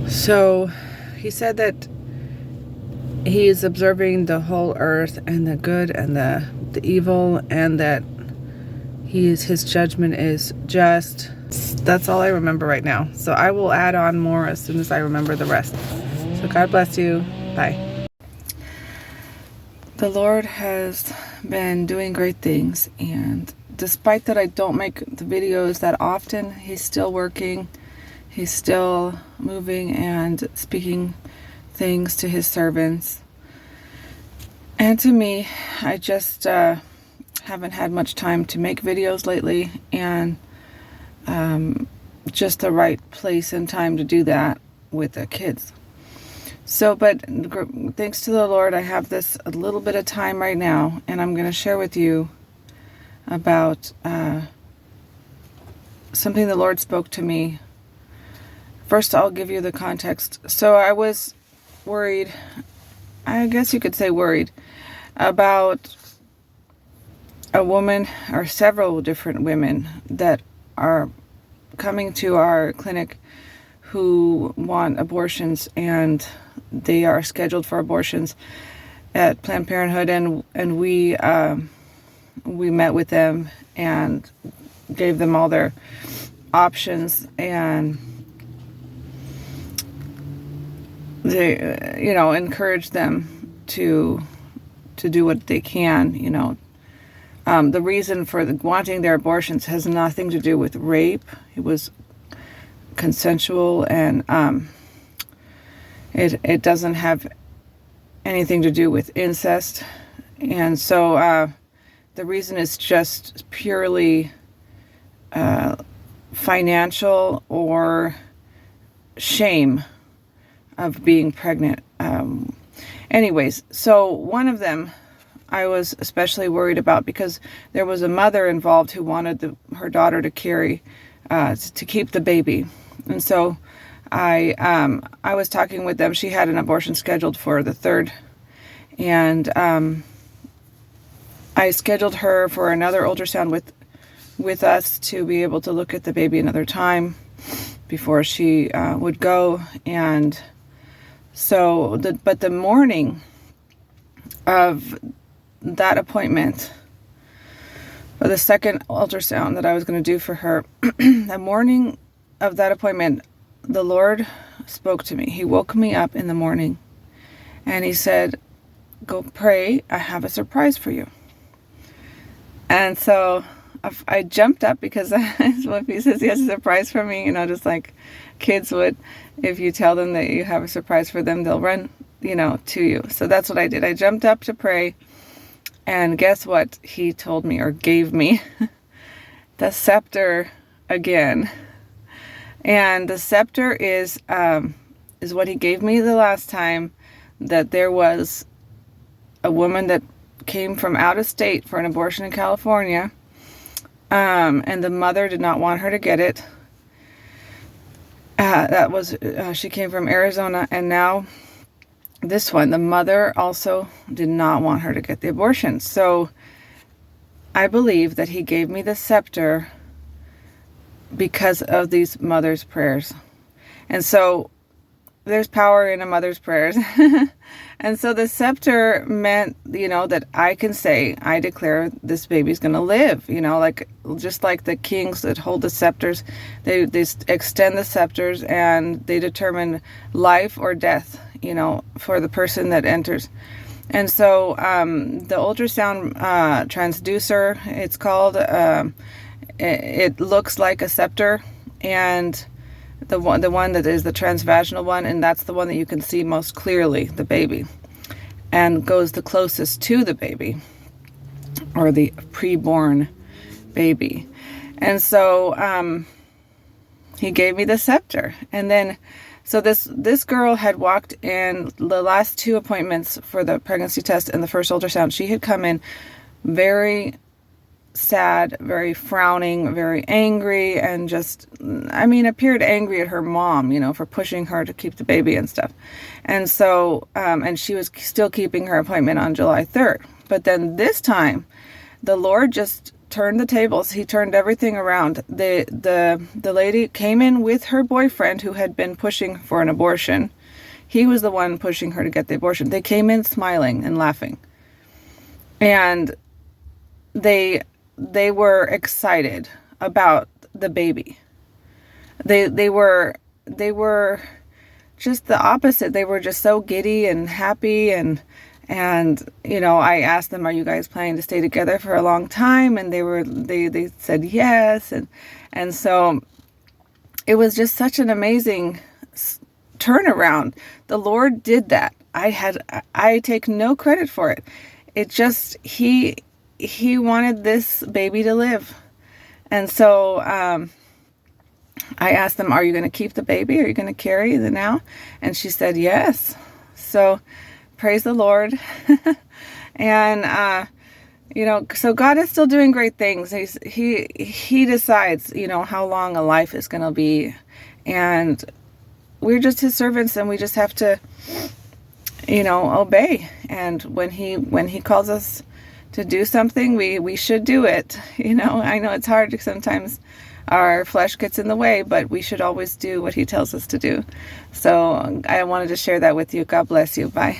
So he said that he is observing the whole earth and the good and the evil, and that his judgment is just. That's all I remember right now. So I will add on more as soon as I remember the rest. So God bless you. Bye. The Lord has been doing great things, and despite that I don't make the videos that often, He's still working. He's still moving and speaking things to His servants. And to me, I just haven't had much time to make videos lately, and just the right place and time to do that with the kids. So, but thanks to the Lord, I have this a little bit of time right now, and I'm going to share with you about something the Lord spoke to me. First, I'll give you the context. So I was worried, I guess you could say worried, about a woman or several different women that are coming to our clinic who want abortions, and they are scheduled for abortions at Planned Parenthood, and we met with them and gave them all their options, and they encouraged them to do what they can. The reason for wanting their abortions has nothing to do with rape. It was consensual, and it doesn't have anything to do with incest. And so the reason is just purely financial or shame of being pregnant. Anyways, so one of them I was especially worried about because there was a mother involved who wanted her daughter to carry, to keep the baby. And so I was talking with them. She had an abortion scheduled for the 3rd. And I scheduled her for another ultrasound with us to be able to look at the baby another time before she would go. And so, but the morning of that appointment, for the second ultrasound that I was going to do for her, the morning of that appointment, the Lord spoke to me. He woke me up in the morning and He said, "Go pray. I have a surprise for you." And so I jumped up because if He says He has a surprise for me, just like kids would, if you tell them that you have a surprise for them, they'll run, to you. So that's what I did. I jumped up to pray. And guess what He told me, or gave me? The scepter again. And the scepter is what He gave me the last time, that there was a woman that came from out of state for an abortion in California, and the mother did not want her to get it. She came from Arizona, and now this one, the mother also did not want her to get the abortion. So I believe that He gave me the scepter because of these mothers' prayers. And so there's power in a mother's prayers. And so the scepter meant, that I can say, I declare this baby's going to live, just like the kings that hold the scepters, they extend the scepters and they determine life or death, for the person that enters. And so the ultrasound transducer, it's called, it looks like a scepter, and the one that is the transvaginal one, and that's the one that you can see most clearly, the baby, and goes the closest to the baby, or the preborn baby. And so He gave me the scepter. And then so this girl had walked in the last 2 appointments for the pregnancy test and the first ultrasound. She had come in very sad, very frowning, very angry, and just, appeared angry at her mom, for pushing her to keep the baby and stuff. And so, and she was still keeping her appointment on July 3rd. But then this time, the Lord just turned the tables. He turned everything around. The lady came in with her boyfriend who had been pushing for an abortion. He was the one pushing her to get the abortion. They came in smiling and laughing. And they were excited about the baby. They were just the opposite. They were just so giddy and happy, and you know, I asked them, "Are you guys planning to stay together for a long time?" And they said yes, and so it was just such an amazing turnaround. The Lord did that. I take no credit for it. It just he wanted this baby to live. And so I asked them, "Are you going to keep the baby? Are you going to carry the now?" And she said yes. So praise the Lord. And you know, so God is still doing great things. He decides, you know, how long a life is going to be, and we're just his servants, and we just have to, you know, obey. And when he calls us to do something, we should do it. You know, I know it's hard, sometimes our flesh gets in the way, but we should always do what he tells us to do. So I wanted to share that with you. God bless you. Bye.